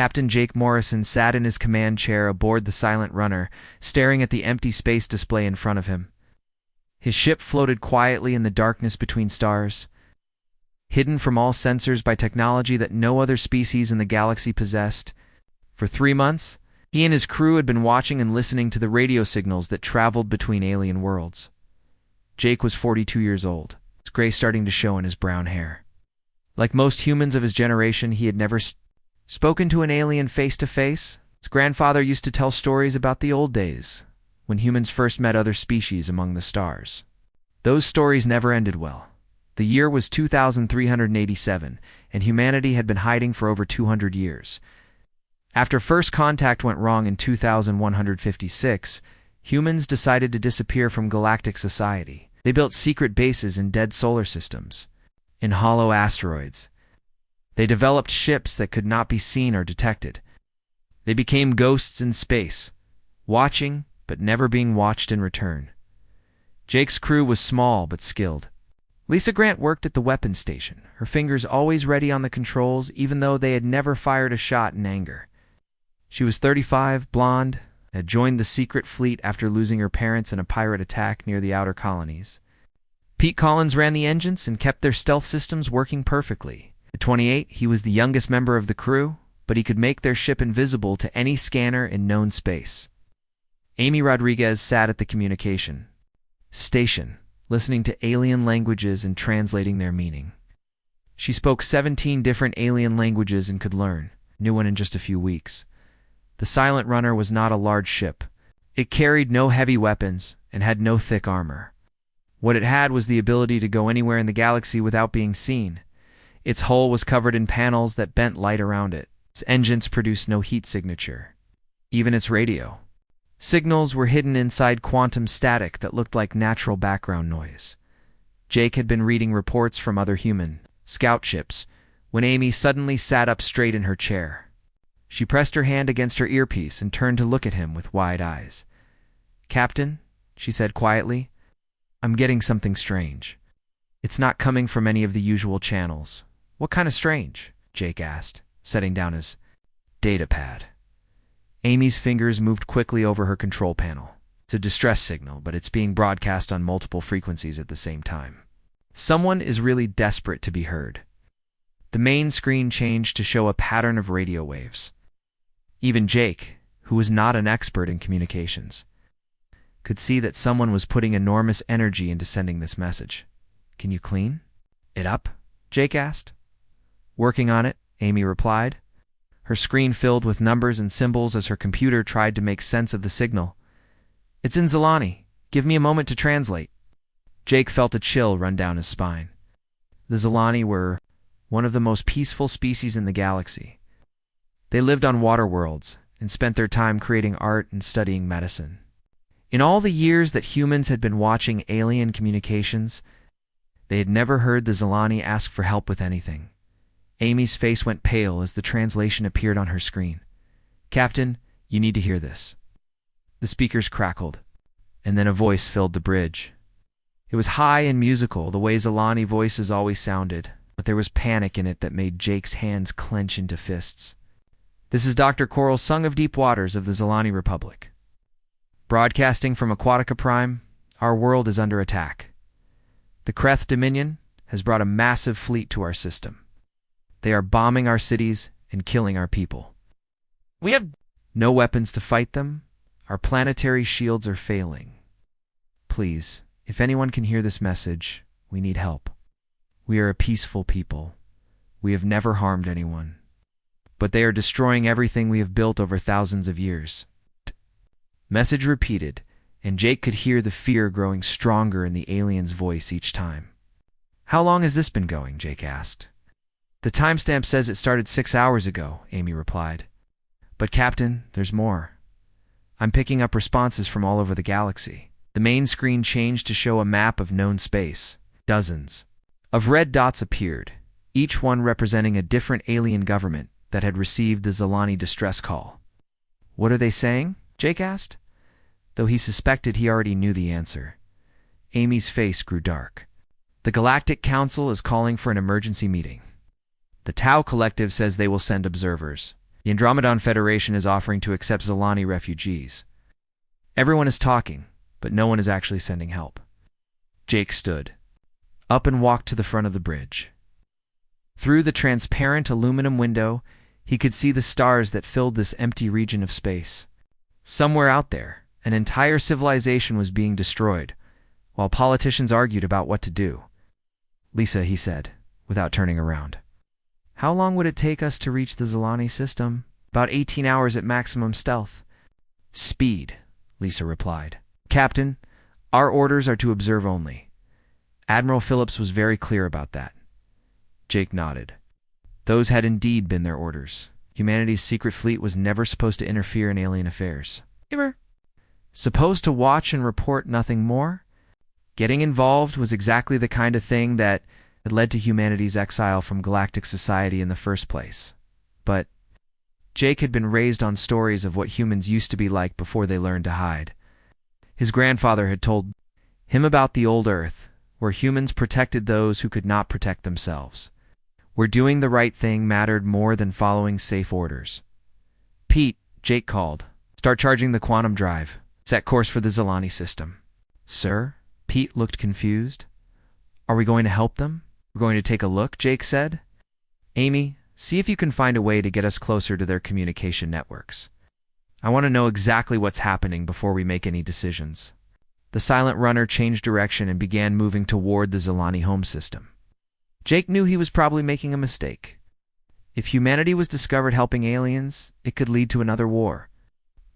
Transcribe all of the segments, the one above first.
Captain Jake Morrison sat in his command chair aboard the Silent Runner, staring at the empty space display in front of him. His ship floated quietly in the darkness between stars, hidden from all sensors by technology that no other species in the galaxy possessed. For 3 months, he and his crew had been watching and listening to the radio signals that traveled between alien worlds. Jake was 42 years old, his gray starting to show in his brown hair. Like most humans of his generation, he had never spoken to an alien face-to-face. His grandfather used to tell stories about the old days, when humans first met other species among the stars. Those stories never ended well. The year was 2387, and humanity had been hiding for over 200 years. After first contact went wrong in 2156, humans decided to disappear from galactic society. They built secret bases in dead solar systems, in hollow asteroids. They developed ships that could not be seen or detected. They became ghosts in space, watching but never being watched in return. Jake's crew was small but skilled. Lisa Grant worked at the weapons station, her fingers always ready on the controls even though they had never fired a shot in anger. She was 35, blonde, had joined the secret fleet after losing her parents in a pirate attack near the outer colonies. Pete Collins ran the engines and kept their stealth systems working perfectly. At 28, he was the youngest member of the crew, but he could make their ship invisible to any scanner in known space. Amy Rodriguez sat at the communication station, listening to alien languages and translating their meaning. She spoke 17 different alien languages and could learn a new one in just a few weeks. The Silent Runner was not a large ship. It carried no heavy weapons and had no thick armor. What it had was the ability to go anywhere in the galaxy without being seen. Its hull was covered in panels that bent light around it. Its engines produced no heat signature. Even its radio signals were hidden inside quantum static that looked like natural background noise. Jake had been reading reports from other human scout ships when Amy suddenly sat up straight in her chair. She pressed her hand against her earpiece and turned to look at him with wide eyes. "Captain," she said quietly, "I'm getting something strange. It's not coming from any of the usual channels." "What kind of strange?" Jake asked, setting down his data pad. Amy's fingers moved quickly over her control panel. It's a distress signal, but it's being broadcast on multiple frequencies at the same time. Someone is really desperate to be heard. The main screen changed to show a pattern of radio waves. Even Jake, who was not an expert in communications, could see that someone was putting enormous energy into sending this message. "Can you clean it up?" Jake asked. "Working on it," Amy replied. Her screen filled with numbers and symbols as her computer tried to make sense of the signal. "It's in Zilani. Give me a moment to translate." Jake felt a chill run down his spine. The Zilani were one of the most peaceful species in the galaxy. They lived on water worlds and spent their time creating art and studying medicine. In all the years that humans had been watching alien communications, they had never heard the Zilani ask for help with anything. Amy's face went pale as the translation appeared on her screen. "Captain, you need to hear this." The speakers crackled, and then a voice filled the bridge. It was high and musical, the way Zilani voices always sounded, but there was panic in it that made Jake's hands clench into fists. "This is Dr. Coral Sung of Deep Waters of the Zilani Republic. Broadcasting from Aquatica Prime, our world is under attack. The Kreth Dominion has brought a massive fleet to our system. They are bombing our cities and killing our people. We have no weapons to fight them. Our planetary shields are failing. Please, if anyone can hear this message, we need help. We are a peaceful people. We have never harmed anyone. But they are destroying everything we have built over thousands of years." Message repeated, and Jake could hear the fear growing stronger in the alien's voice each time. "How long has this been going?" Jake asked. "The timestamp says it started 6 hours ago," Amy replied. "But Captain, there's more. I'm picking up responses from all over the galaxy." The main screen changed to show a map of known space. Dozens of red dots appeared, each one representing a different alien government that had received the Zilani distress call. "What are they saying?" Jake asked, though he suspected he already knew the answer. Amy's face grew dark. "The Galactic Council is calling for an emergency meeting. The Tau Collective says they will send observers. The Andromedon Federation is offering to accept Zilani refugees. Everyone is talking, but no one is actually sending help. Jake stood up and walked to the front of the bridge. Through the transparent aluminum window, he could see the stars that filled this empty region of space. Somewhere out there, an entire civilization was being destroyed, while politicians argued about what to do. "Lisa," he said, without turning around. "How long would it take us to reach the Zilani system?" "About 18 hours at maximum stealth." "Speed," Lisa replied. "Captain, our orders are to observe only." Admiral Phillips was very clear about that. Jake nodded. Those had indeed been their orders. Humanity's secret fleet was never supposed to interfere in alien affairs. Ever. Supposed to watch and report, nothing more? Getting involved was exactly the kind of thing that had led to humanity's exile from galactic society in the first place. But Jake had been raised on stories of what humans used to be like before they learned to hide. His grandfather had told him about the old Earth, where humans protected those who could not protect themselves, where doing the right thing mattered more than following safe orders. "Pete," Jake called, "start charging the quantum drive. Set course for the Zilani system." "Sir?" Pete looked confused. "Are we going to help them?" "We're going to take a look," Jake said. "Amy, see if you can find a way to get us closer to their communication networks. I want to know exactly what's happening before we make any decisions." The silent runner changed direction and began moving toward the Zilani home system. Jake knew he was probably making a mistake. If humanity was discovered helping aliens, it could lead to another war.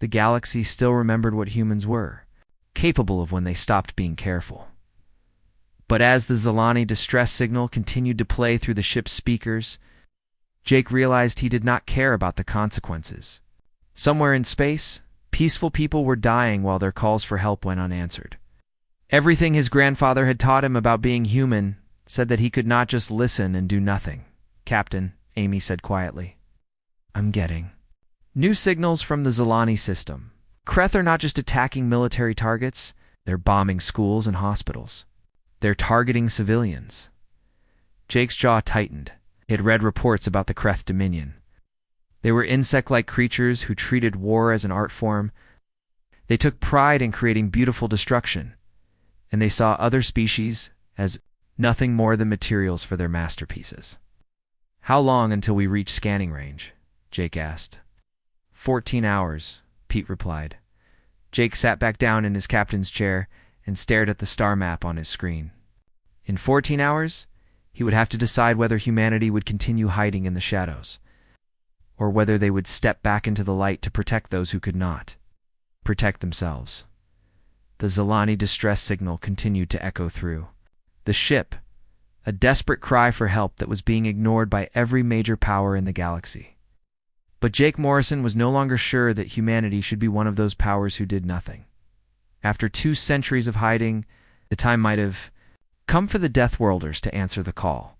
The galaxy still remembered what humans were, capable of when they stopped being careful. But as the Zilani distress signal continued to play through the ship's speakers, Jake realized he did not care about the consequences. Somewhere in space, peaceful people were dying while their calls for help went unanswered. Everything his grandfather had taught him about being human said that he could not just listen and do nothing. "Captain," Amy said quietly, "I'm getting new signals from the Zilani system. Kreth are not just attacking military targets, they're bombing schools and hospitals. They're targeting civilians." Jake's jaw tightened. He had read reports about the Kreth Dominion. They were insect-like creatures who treated war as an art form. They took pride in creating beautiful destruction, and they saw other species as nothing more than materials for their masterpieces. "How long until we reach scanning range?" Jake asked. 14 hours, Pete replied. Jake sat back down in his captain's chair and stared at the star map on his screen. In 14 hours, he would have to decide whether humanity would continue hiding in the shadows, or whether they would step back into the light to protect those who could not protect themselves. The Zilani distress signal continued to echo through the ship, a desperate cry for help that was being ignored by every major power in the galaxy. But Jake Morrison was no longer sure that humanity should be one of those powers who did nothing. After 2 centuries of hiding, the time might have come for the Deathworlders to answer the call.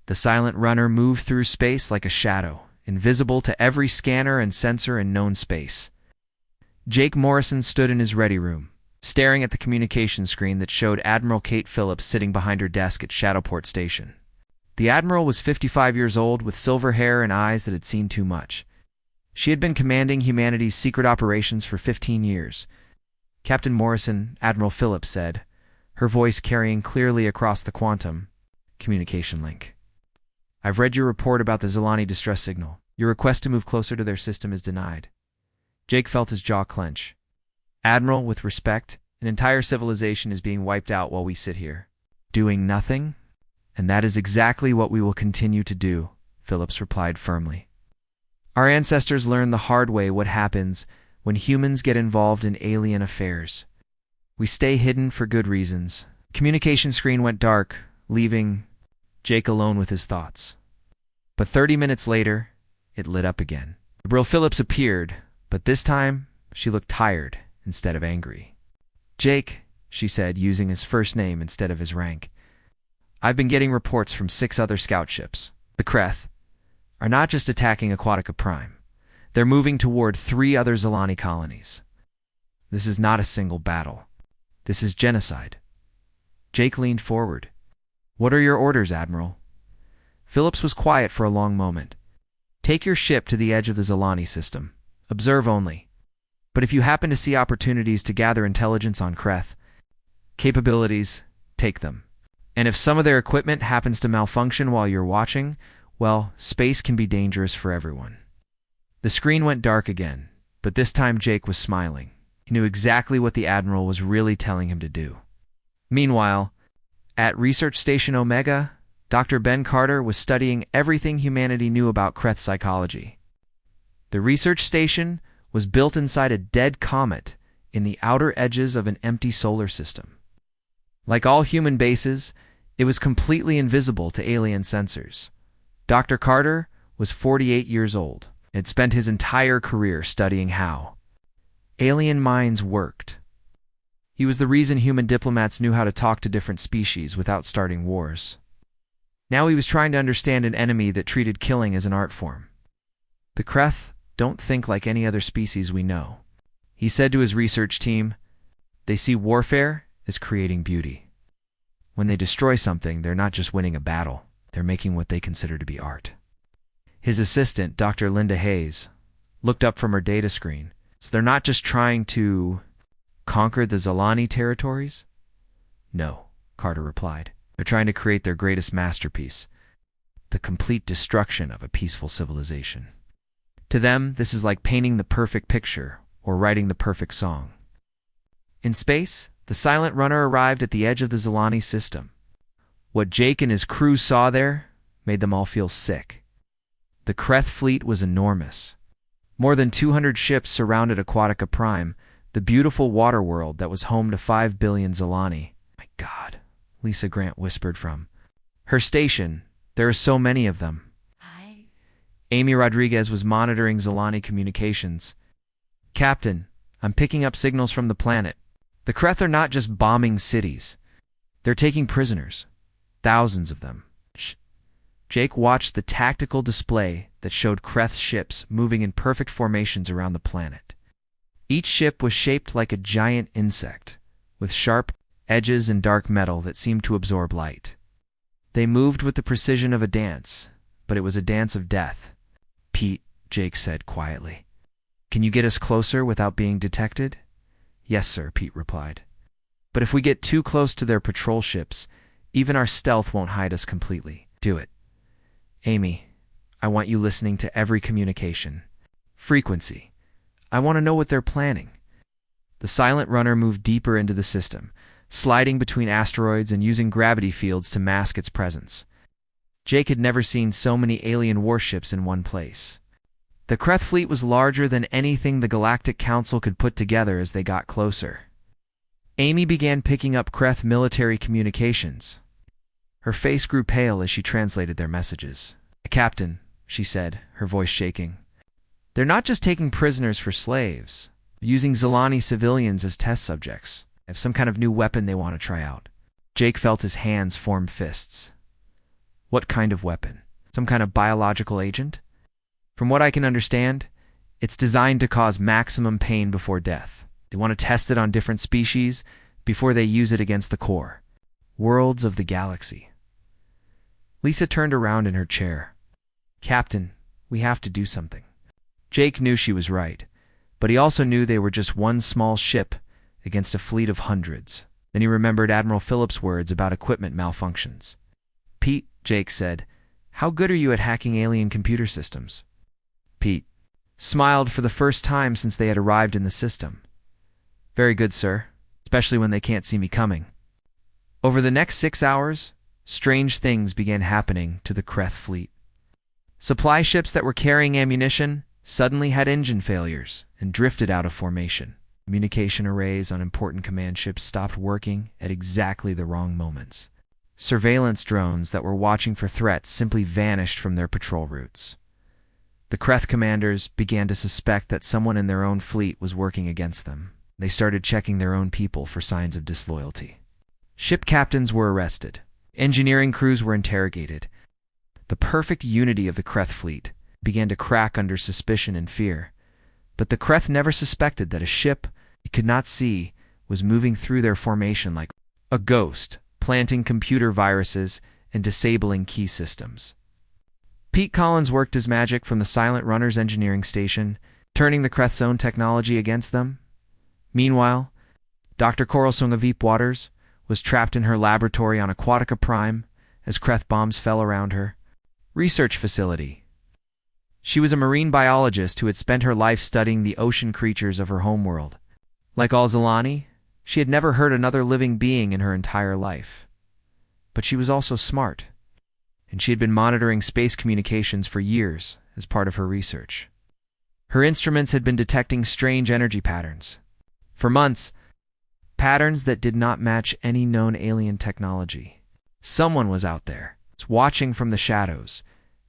The silent runner moved through space like a shadow, invisible to every scanner and sensor in known space. Jake Morrison stood in his ready room, staring at the communication screen that showed Admiral Kate Phillips sitting behind her desk at Shadowport Station. The Admiral was 55 years old, with silver hair and eyes that had seen too much. She had been commanding humanity's secret operations for 15 years. "Captain Morrison," Admiral Phillips said, her voice carrying clearly across the quantum communication link. "I've read your report about the Zilani distress signal. Your request to move closer to their system is denied." Jake felt his jaw clench. "Admiral, with respect, an entire civilization is being wiped out while we sit here, doing nothing? And that is exactly what we will continue to do," Phillips replied firmly. "Our ancestors learned the hard way what happens when humans get involved in alien affairs. We stay hidden for good reasons." Communication screen went dark, leaving Jake alone with his thoughts. But 30 minutes later, it lit up again. Admiral Phillips appeared, but this time she looked tired instead of angry. "Jake," she said, using his first name instead of his rank, "I've been getting reports from 6 other scout ships. The Kreth are not just attacking Aquatica Prime. They're moving toward 3 other Zilani colonies. This is not a single battle. This is genocide." Jake leaned forward. "What are your orders, Admiral?" Phillips was quiet for a long moment. Take your ship to the edge of the Zalani system. Observe only. But if you happen to see opportunities to gather intelligence on Kreth capabilities, take them. And if some of their equipment happens to malfunction while you're watching, well, space can be dangerous for everyone. The screen went dark again, but this time Jake was smiling. He knew exactly what the Admiral was really telling him to do. Meanwhile, at Research Station Omega, Dr. Ben Carter was studying everything humanity knew about Kreth psychology. The research station was built inside a dead comet in the outer edges of an empty solar system. Like all human bases, it was completely invisible to alien sensors. Dr. Carter was 48 years old and had spent his entire career studying how alien minds worked. He was the reason human diplomats knew how to talk to different species without starting wars. Now he was trying to understand an enemy that treated killing as an art form. The Kreth don't think like any other species we know. He said to his research team, they see warfare as creating beauty. When they destroy something, they're not just winning a battle, they're making what they consider to be art. His assistant, Dr. Linda Hayes, looked up from her data screen. So they're not just trying to conquer the Zalani territories? No, Carter replied. They're trying to create their greatest masterpiece, the complete destruction of a peaceful civilization. To them, this is like painting the perfect picture or writing the perfect song. In space, the silent runner arrived at the edge of the Zalani system. What Jake and his crew saw there made them all feel sick. The Kreth fleet was enormous. More than 200 ships surrounded Aquatica Prime, the beautiful water world that was home to 5 billion Zalani. My God, Lisa Grant whispered from her station. There are so many of them. Hi. Amy Rodriguez was monitoring Zalani communications. Captain, I'm picking up signals from the planet. The Kreth are not just bombing cities. They're taking prisoners. Thousands of them. Jake watched the tactical display that showed Kreth's ships moving in perfect formations around the planet. Each ship was shaped like a giant insect, with sharp edges and dark metal that seemed to absorb light. They moved with the precision of a dance, but it was a dance of death. Pete, Jake said quietly. Can you get us closer without being detected? Yes, sir, Pete replied. But if we get too close to their patrol ships, even our stealth won't hide us completely. Do it. Amy, I want you listening to every communication. Frequency. I want to know what they're planning. The silent runner moved deeper into the system, sliding between asteroids and using gravity fields to mask its presence. Jake had never seen so many alien warships in one place. The Kreth fleet was larger than anything the Galactic Council could put together as they got closer. Amy began picking up Kreth military communications. Her face grew pale as she translated their messages. Captain, she said, her voice shaking. They're not just taking prisoners for slaves. They're using Zalani civilians as test subjects. They have some kind of new weapon they want to try out. Jake felt his hands form fists. What kind of weapon? Some kind of biological agent? From what I can understand, it's designed to cause maximum pain before death. They want to test it on different species before they use it against the core. Worlds of the galaxy. Lisa turned around in her chair. Captain, we have to do something. Jake knew she was right, but he also knew they were just one small ship against a fleet of hundreds. Then he remembered Admiral Phillips' words about equipment malfunctions. Pete, Jake said, how good are you at hacking alien computer systems? Pete smiled for the first time since they had arrived in the system. Very good, sir, especially when they can't see me coming. Over the next 6 hours, strange things began happening to the Kreth fleet. Supply ships that were carrying ammunition suddenly had engine failures and drifted out of formation. Communication arrays on important command ships stopped working at exactly the wrong moments. Surveillance drones that were watching for threats simply vanished from their patrol routes. The Kreth commanders began to suspect that someone in their own fleet was working against them. They started checking their own people for signs of disloyalty. Ship captains were arrested. Engineering crews were interrogated. The perfect unity of the Kreth fleet began to crack under suspicion and fear. But the Kreth never suspected that a ship it could not see was moving through their formation like a ghost, planting computer viruses and disabling key systems. Pete Collins worked his magic from the Silent Runners engineering station, turning the Kreth's own technology against them. Meanwhile, Dr. Coralsung of Deathworlders was trapped in her laboratory on Aquatica Prime as Kreth bombs fell around her research facility. She was a marine biologist who had spent her life studying the ocean creatures of her homeworld. Like all Zilani, she had never heard another living being in her entire life. But she was also smart, and she had been monitoring space communications for years as part of her research. Her instruments had been detecting strange energy patterns. For months, patterns that did not match any known alien technology. Someone was out there, watching from the shadows,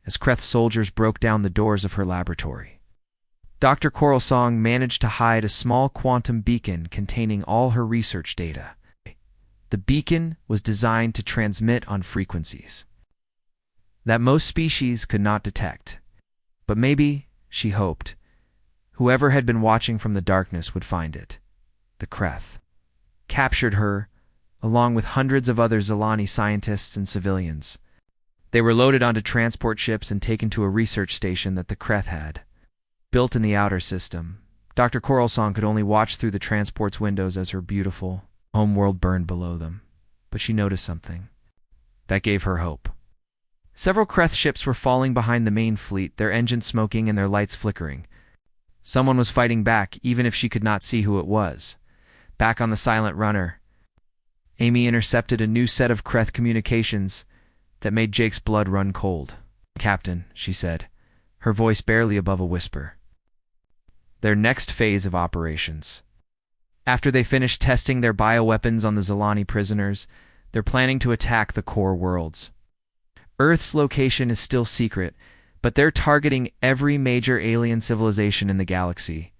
as Kreth's soldiers broke down the doors of her laboratory. Dr. Coralsung managed to hide a small quantum beacon containing all her research data. The beacon was designed to transmit on frequencies that most species could not detect. But maybe, she hoped, whoever had been watching from the darkness would find it. The Kreth captured her, along with hundreds of other Zilani scientists and civilians. They were loaded onto transport ships and taken to a research station that the Kreth had built in the outer system. Dr. Coralsung could only watch through the transport's windows as her beautiful homeworld burned below them. But she noticed something that gave her hope. Several Kreth ships were falling behind the main fleet, their engines smoking and their lights flickering. Someone was fighting back, even if she could not see who it was. Back on the Silent Runner, Amy intercepted a new set of Kreth communications that made Jake's blood run cold. "Captain," she said, her voice barely above a whisper. Their next phase of operations. After they finish testing their bioweapons on the Zilani prisoners, they're planning to attack the core worlds. Earth's location is still secret, but they're targeting every major alien civilization in the galaxy.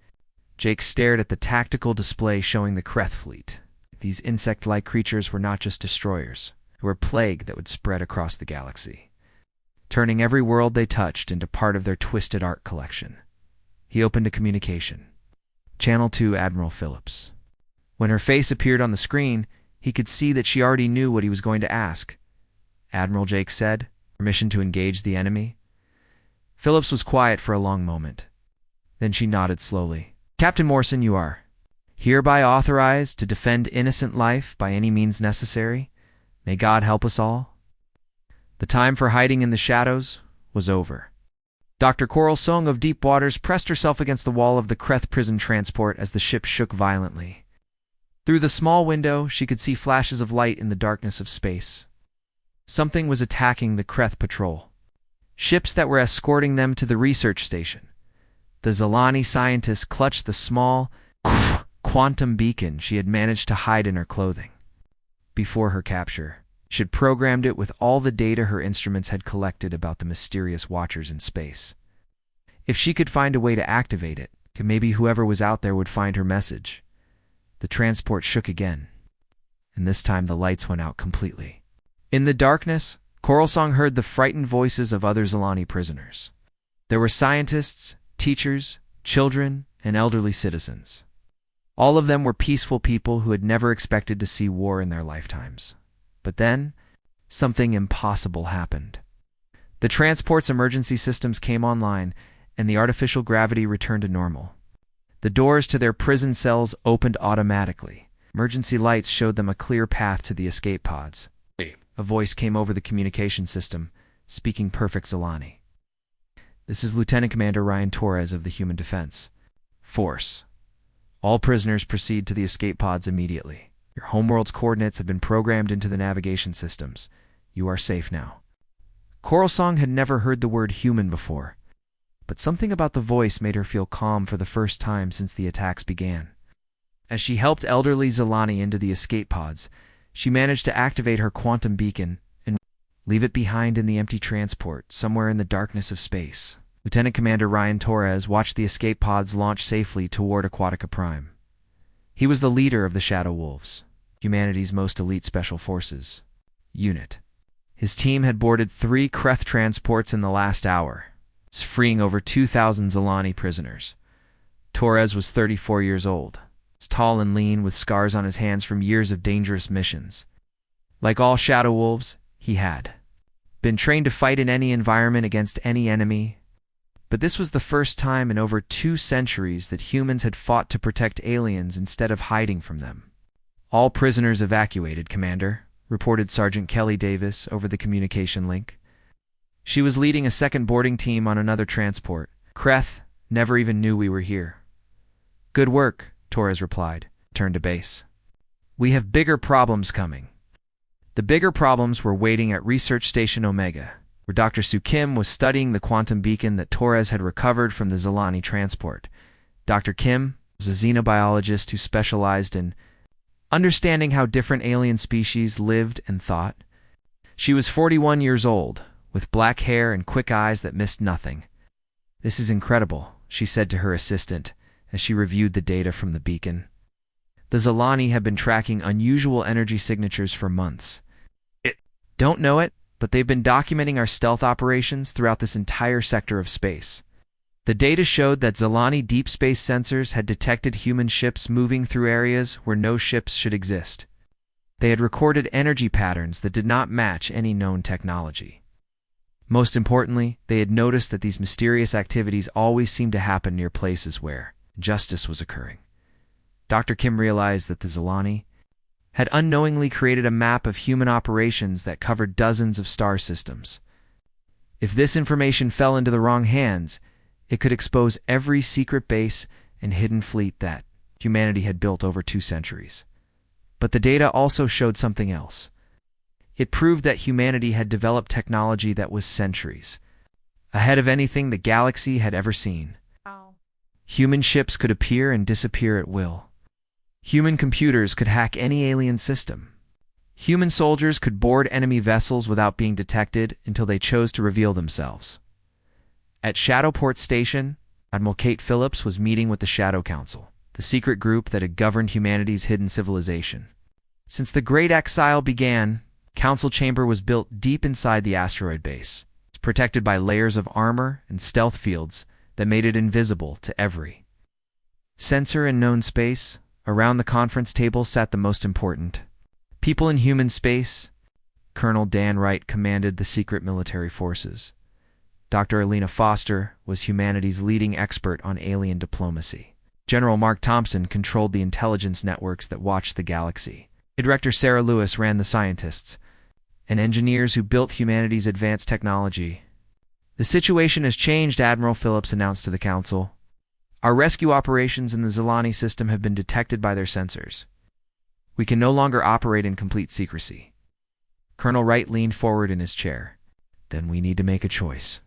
Jake stared at the tactical display showing the Kreth fleet. These insect-like creatures were not just destroyers. They were a plague that would spread across the galaxy, turning every world they touched into part of their twisted art collection. He opened a communication. Channel 2 Admiral Phillips. When her face appeared on the screen, he could see that she already knew what he was going to ask. "Admiral," Jake said, "permission to engage the enemy?" Phillips was quiet for a long moment. Then she nodded slowly. "Captain Morrison, you are hereby authorized to defend innocent life by any means necessary. May God help us all." The time for hiding in the shadows was over. Dr. Coralsung of Deathworlders pressed herself against the wall of the Kreth prison transport as the ship shook violently. Through the small window, she could see flashes of light in the darkness of space. Something was attacking the Kreth patrol. Ships that were escorting them to the research station. The Zilani scientists clutched the small quantum beacon she had managed to hide in her clothing. Before her capture, she had programmed it with all the data her instruments had collected about the mysterious watchers in space. If she could find a way to activate it, maybe whoever was out there would find her message. The transport shook again, and this time the lights went out completely. In the darkness, Coralsung heard the frightened voices of other Zilani prisoners. There were scientists, teachers, children, and elderly citizens. All of them were peaceful people who had never expected to see war in their lifetimes. But then, something impossible happened. The transport's emergency systems came online, and the artificial gravity returned to normal. The doors to their prison cells opened automatically. Emergency lights showed them a clear path to the escape pods. A voice came over the communication system, speaking perfect Zilani. "This is Lieutenant Commander Ryan Torres of the Human Defense Force. All prisoners proceed to the escape pods immediately. Your homeworld's coordinates have been programmed into the navigation systems. You are safe now." Coralsung had never heard the word human before, but something about the voice made her feel calm for the first time since the attacks began. As she helped elderly Zilani into the escape pods, she managed to activate her quantum beacon and leave it behind in the empty transport, somewhere in the darkness of space. Lieutenant Commander Ryan Torres watched the escape pods launch safely toward Aquatica Prime. He was the leader of the Shadow Wolves, humanity's most elite special forces unit. His team had boarded 3 Kreth transports in the last hour, freeing over 2,000 Zilani prisoners. Torres was 34 years old, tall and lean, with scars on his hands from years of dangerous missions. Like all Shadow Wolves, he had been trained to fight in any environment against any enemy. But this was the first time in over 2 centuries that humans had fought to protect aliens instead of hiding from them. "All prisoners evacuated, Commander," reported Sergeant Kelly Davis over the communication link. She was leading a second boarding team on another transport. "Kreth never even knew we were here." "Good work," Torres replied. "Turn to base. We have bigger problems coming." The bigger problems were waiting at Research Station Omega, where Dr. Su Kim was studying the quantum beacon that Torres had recovered from the Zilani transport. Dr. Kim was a xenobiologist who specialized in understanding how different alien species lived and thought. She was 41 years old, with black hair and quick eyes that missed nothing. "This is incredible," she said to her assistant as she reviewed the data from the beacon. "The Zilani have been tracking unusual energy signatures for months. Don't know it, but they've been documenting our stealth operations throughout this entire sector of space. The data showed that Zilani deep space sensors had detected human ships moving through areas where no ships should exist. They had recorded energy patterns that did not match any known technology. Most importantly, they had noticed that these mysterious activities always seemed to happen near places where justice was occurring." Dr. Kim realized that the Zilani had unknowingly created a map of human operations that covered dozens of star systems. If this information fell into the wrong hands, it could expose every secret base and hidden fleet that humanity had built over 2 centuries. But the data also showed something else. It proved that humanity had developed technology that was centuries ahead of anything the galaxy had ever seen. Human ships could appear and disappear at will. Human computers could hack any alien system. Human soldiers could board enemy vessels without being detected until they chose to reveal themselves. At Shadowport Station, Admiral Kate Phillips was meeting with the Shadow Council, the secret group that had governed humanity's hidden civilization. Since the Great Exile began, Council Chamber was built deep inside the asteroid base. It's protected by layers of armor and stealth fields that made it invisible to every sensor in known space. Around the conference table sat the most important people in human space. Colonel Dan Wright commanded the secret military forces. Dr. Alina Foster was humanity's leading expert on alien diplomacy. General Mark Thompson controlled the intelligence networks that watched the galaxy. Director Sarah Lewis ran the scientists and engineers who built humanity's advanced technology. "The situation has changed," Admiral Phillips announced to the Council. "Our rescue operations in the Zilani system have been detected by their sensors. We can no longer operate in complete secrecy." Colonel Wright leaned forward in his chair. "Then we need to make a choice.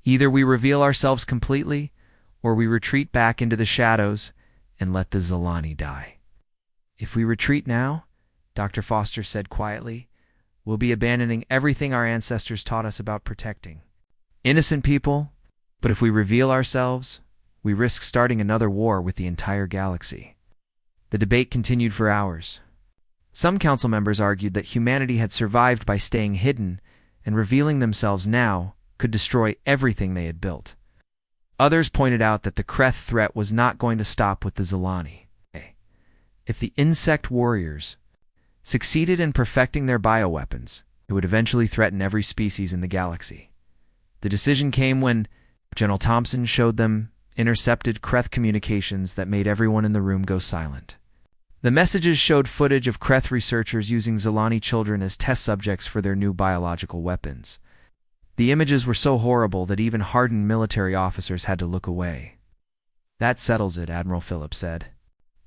Either we reveal ourselves completely, or we retreat back into the shadows and let the Zilani die." "If we retreat now," Dr. Foster said quietly, "we'll be abandoning everything our ancestors taught us about protecting innocent people. But if we reveal ourselves, we risk starting another war with the entire galaxy." The debate continued for hours. Some council members argued that humanity had survived by staying hidden, and revealing themselves now could destroy everything they had built. Others pointed out that the Kreth threat was not going to stop with the Zilani. If the insect warriors succeeded in perfecting their bioweapons, it would eventually threaten every species in the galaxy. The decision came when General Thompson showed them intercepted Kreth communications that made everyone in the room go silent. The messages showed footage of Kreth researchers using Zilani children as test subjects for their new biological weapons. The images were so horrible that even hardened military officers had to look away. "That settles it," Admiral Phillips said,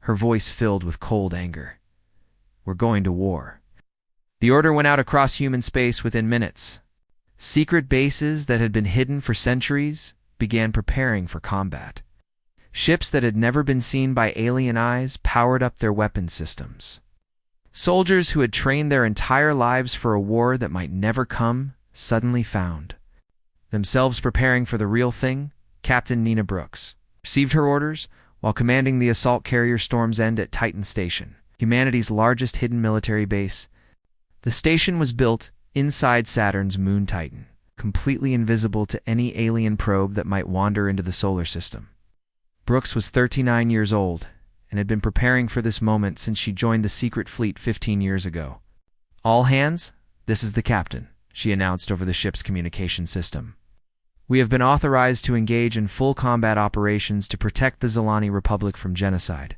her voice filled with cold anger. "We're going to war." The order went out across human space within minutes. Secret bases that had been hidden for centuries began preparing for combat. Ships that had never been seen by alien eyes powered up their weapon systems. Soldiers who had trained their entire lives for a war that might never come suddenly found themselves preparing for the real thing. Captain Nina Brooks received her orders while commanding the assault carrier Storm's End at Titan Station, humanity's largest hidden military base. The station was built inside Saturn's moon Titan, completely invisible to any alien probe that might wander into the solar system. Brooks was 39 years old and had been preparing for this moment since she joined the secret fleet 15 years ago. "All hands, this is the captain," she announced over the ship's communication system. "We have been authorized to engage in full combat operations to protect the Zilani Republic from genocide.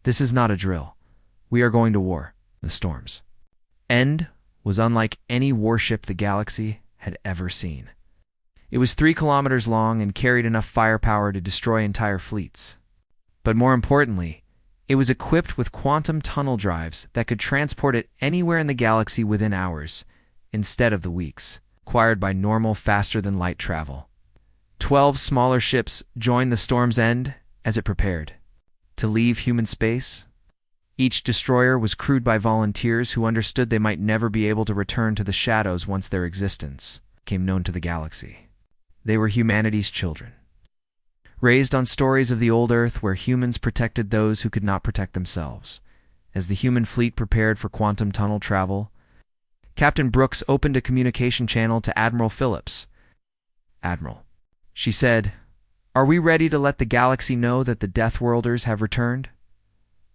This is not a drill. We are going to war." The storm's end was unlike any warship the galaxy had ever seen. It was 3 kilometers long and carried enough firepower to destroy entire fleets. But more importantly, it was equipped with quantum tunnel drives that could transport it anywhere in the galaxy within hours, instead of the weeks required by normal faster-than-light travel. 12 smaller ships joined the storm's end as it prepared to leave human space. Each destroyer was crewed by volunteers who understood they might never be able to return to the shadows once their existence became known to the galaxy. They were humanity's children, raised on stories of the old Earth where humans protected those who could not protect themselves. As the human fleet prepared for quantum tunnel travel, Captain Brooks opened a communication channel to Admiral Phillips. "Admiral," she said, "are we ready to let the galaxy know that the Deathworlders have returned?"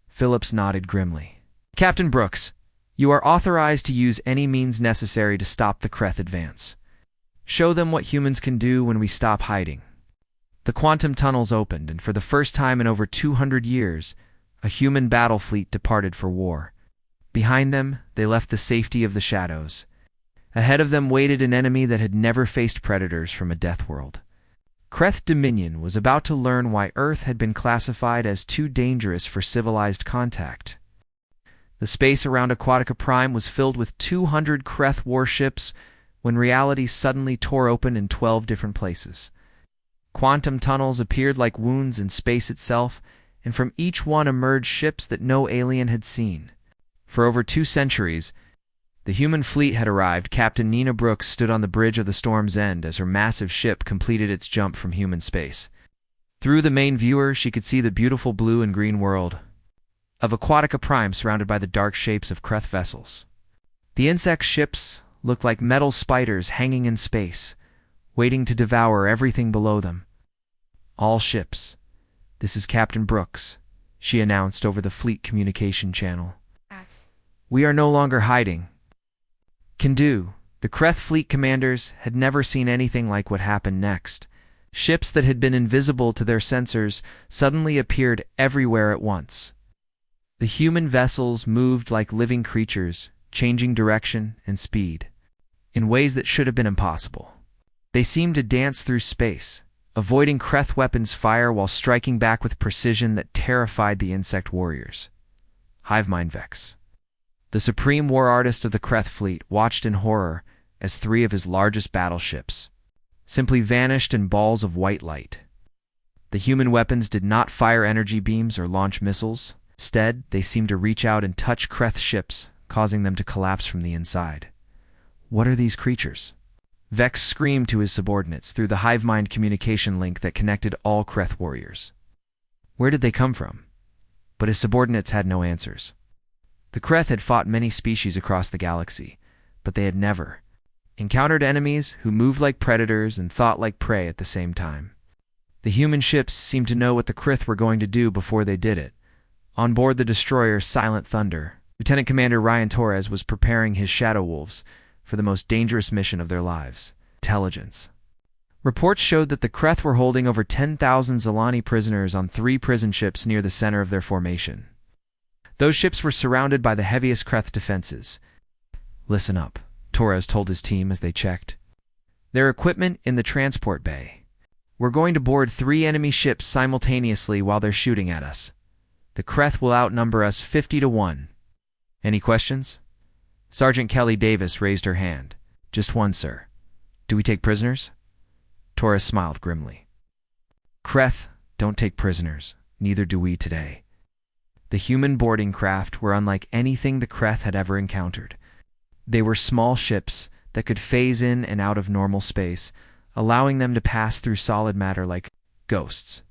Phillips nodded grimly. "Captain Brooks, you are authorized to use any means necessary to stop the Kreth advance. Show them what humans can do when we stop hiding." The quantum tunnels opened, and for the first time in over 200 years, a human battle fleet departed for war. Behind them, they left the safety of the shadows. Ahead of them waited an enemy that had never faced predators from a death world. Kreth Dominion was about to learn why Earth had been classified as too dangerous for civilized contact. The space around Aquatica Prime was filled with 200 Kreth warships when reality suddenly tore open in 12 different places. Quantum tunnels appeared like wounds in space itself, and from each one emerged ships that no alien had seen. For over 2 centuries, the human fleet had arrived. Captain Nina Brooks stood on the bridge of the storm's end as her massive ship completed its jump from human space. Through the main viewer, she could see the beautiful blue and green world of Aquatica Prime surrounded by the dark shapes of Kreth vessels. The insect ships looked like metal spiders hanging in space, waiting to devour everything below them. "All ships, this is Captain Brooks," she announced over the fleet communication channel. "We are no longer hiding." Can do. The Kreth fleet commanders had never seen anything like what happened next. Ships that had been invisible to their sensors suddenly appeared everywhere at once. The human vessels moved like living creatures, changing direction and speed in ways that should have been impossible. They seemed to dance through space, avoiding Kreth weapons' fire while striking back with precision that terrified the insect warriors. Hivemind Vex, the supreme war artist of the Kreth fleet, watched in horror as 3 of his largest battleships simply vanished in balls of white light. The human weapons did not fire energy beams or launch missiles. Instead, they seemed to reach out and touch Kreth ships, causing them to collapse from the inside. "What are these creatures?" Vex screamed to his subordinates through the Hivemind communication link that connected all Kreth warriors. Where did they come from? But his subordinates had no answers. The Kreth had fought many species across the galaxy, but they had never encountered enemies who moved like predators and thought like prey at the same time. The human ships seemed to know what the Kreth were going to do before they did it. On board the destroyer Silent Thunder, Lieutenant Commander Ryan Torres was preparing his Shadow Wolves for the most dangerous mission of their lives: intelligence. Reports showed that the Kreth were holding over 10,000 Zilani prisoners on 3 prison ships near the center of their formation. Those ships were surrounded by the heaviest Kreth defenses. "Listen up," Torres told his team as they checked their equipment in the transport bay. "We're going to board 3 enemy ships simultaneously while they're shooting at us. The Kreth will outnumber us 50 to 1. Any questions?" Sergeant Kelly Davis raised her hand. "Just one, sir. Do we take prisoners?" Torres smiled grimly. "Kreth don't take prisoners. Neither do we today." The human boarding craft were unlike anything the Kreth had ever encountered. They were small ships that could phase in and out of normal space, allowing them to pass through solid matter like ghosts.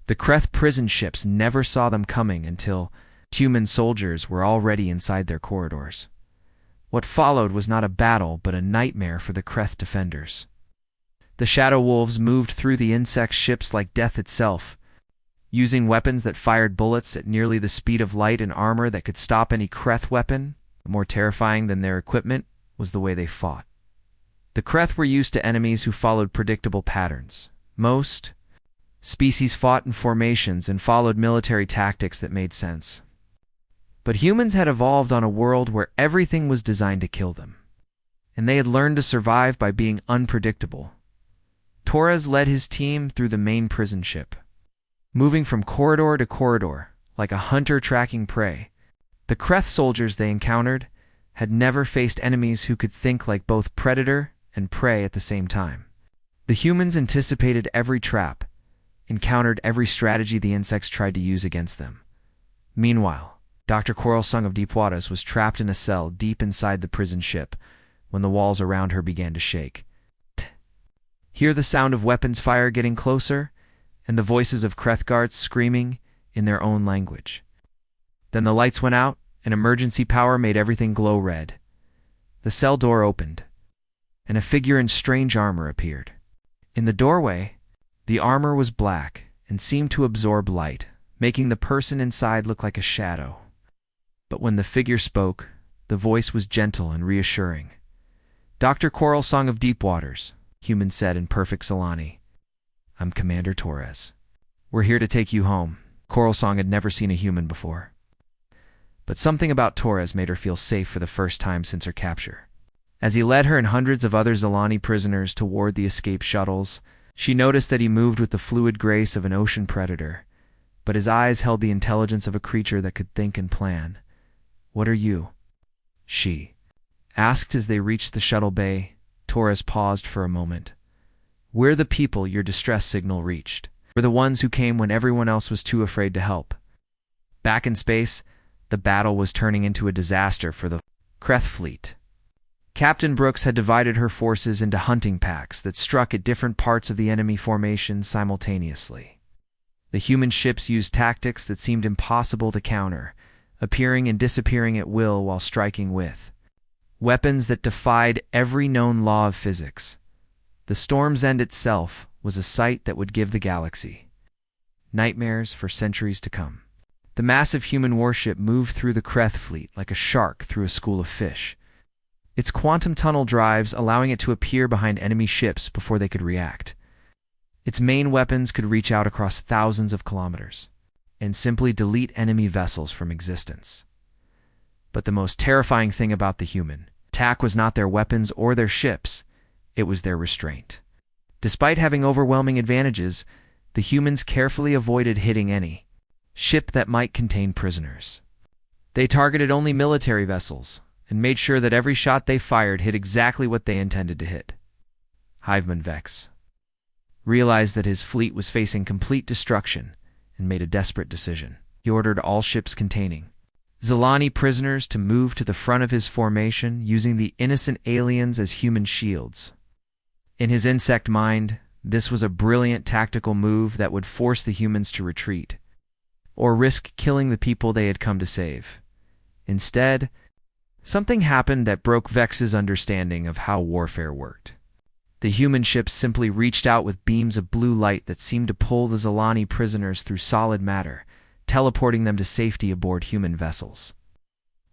The Kreth prison ships never saw them coming until human soldiers were already inside their corridors. What followed was not a battle, but a nightmare for the Kreth defenders. The Shadow Wolves moved through the insect ships like death itself, using weapons that fired bullets at nearly the speed of light and armor that could stop any Kreth weapon. More terrifying than their equipment was the way they fought. The Kreth were used to enemies who followed predictable patterns. Most species fought in formations and followed military tactics that made sense. But humans had evolved on a world where everything was designed to kill them, and they had learned to survive by being unpredictable. Torres led his team through the main prison ship, moving from corridor to corridor like a hunter tracking prey. The Kreth soldiers they encountered had never faced enemies who could think like both predator and prey at the same time. The humans anticipated every trap, encountered every strategy the insects tried to use against them. Meanwhile, Dr. Quarrelsong of Deathworlders was trapped in a cell deep inside the prison ship when the walls around her began to shake. Hear the sound of weapons fire getting closer, and the voices of Kreth guards screaming in their own language. Then the lights went out, and emergency power made everything glow red. The cell door opened, and a figure in strange armor appeared. In the doorway, the armor was black and seemed to absorb light, making the person inside look like a shadow. But when the figure spoke, the voice was gentle and reassuring. "Dr. Quarrelsong of Deepwaters," human said in perfect Solani. "I'm Commander Torres. We're here to take you home." Quarrelsong had never seen a human before, but something about Torres made her feel safe for the first time since her capture. As he led her and hundreds of other Zilani prisoners toward the escape shuttles, she noticed that he moved with the fluid grace of an ocean predator, but his eyes held the intelligence of a creature that could think and plan. "What are you?" she asked as they reached the shuttle bay. Torres paused for a moment. "We're the people your distress signal reached. We're the ones who came when everyone else was too afraid to help." Back in space, the battle was turning into a disaster for the Kreth fleet. Captain Brooks had divided her forces into hunting packs that struck at different parts of the enemy formation simultaneously. The human ships used tactics that seemed impossible to counter, appearing and disappearing at will while striking with weapons that defied every known law of physics. The Storm's End itself was a sight that would give the galaxy nightmares for centuries to come. The massive human warship moved through the Kreth fleet like a shark through a school of fish, its quantum tunnel drives allowing it to appear behind enemy ships before they could react. Its main weapons could reach out across thousands of kilometers and simply delete enemy vessels from existence. But the most terrifying thing about the human attack was not their weapons or their ships, it was their restraint. Despite having overwhelming advantages, the humans carefully avoided hitting any ship that might contain prisoners. They targeted only military vessels and made sure that every shot they fired hit exactly what they intended to hit. Hiveman Vex realized that his fleet was facing complete destruction and made a desperate decision. He ordered all ships containing Zilani prisoners to move to the front of his formation, using the innocent aliens as human shields. In his insect mind, this was a brilliant tactical move that would force the humans to retreat, or risk killing the people they had come to save. Instead, something happened that broke Vex's understanding of how warfare worked. The human ships simply reached out with beams of blue light that seemed to pull the Zilani prisoners through solid matter, teleporting them to safety aboard human vessels.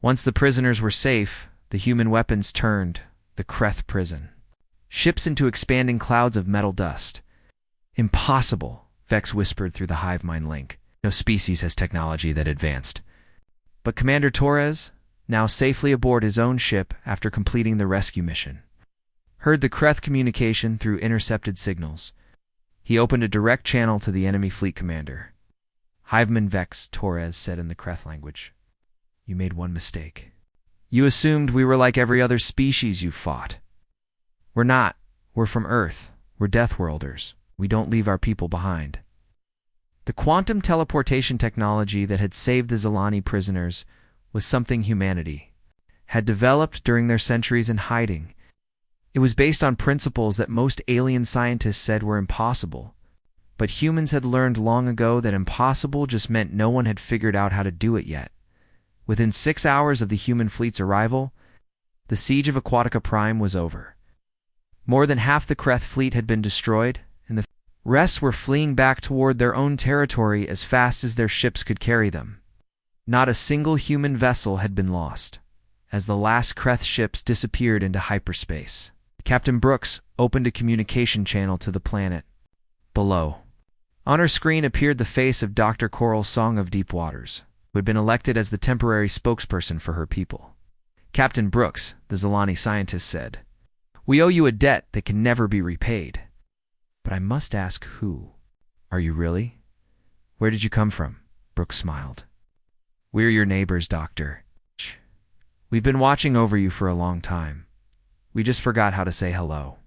Once the prisoners were safe, the human weapons turned the Kreth prison ships into expanding clouds of metal dust. "Impossible," Vex whispered through the hive mind link. "No species has technology that advanced." But Commander Torres, now safely aboard his own ship after completing the rescue mission, heard the Kreth communication through intercepted signals. He opened a direct channel to the enemy fleet commander. "Hiveman Vex," Torres said in the Kreth language. "You made one mistake. You assumed we were like every other species you fought. We're not. We're from Earth. We're Deathworlders. We don't leave our people behind." The quantum teleportation technology that had saved the Zilani prisoners was something humanity had developed during their centuries in hiding. It was based on principles that most alien scientists said were impossible, but humans had learned long ago that impossible just meant no one had figured out how to do it yet. Within 6 hours of the human fleet's arrival, the siege of Aquatica Prime was over. More than half the Kreth fleet had been destroyed, and the rest were fleeing back toward their own territory as fast as their ships could carry them. Not a single human vessel had been lost, as the last Kreth ships disappeared into hyperspace. Captain Brooks opened a communication channel to the planet below. On her screen appeared the face of Dr. Coral Song of Deep Waters, who had been elected as the temporary spokesperson for her people. Captain Brooks, the Zilani scientist, said, "We owe you a debt that can never be repaid. But I must ask who. Are you really? Where did you come from?" Brooks smiled. "We're your neighbors, Doctor. We've been watching over you for a long time. We just forgot how to say hello."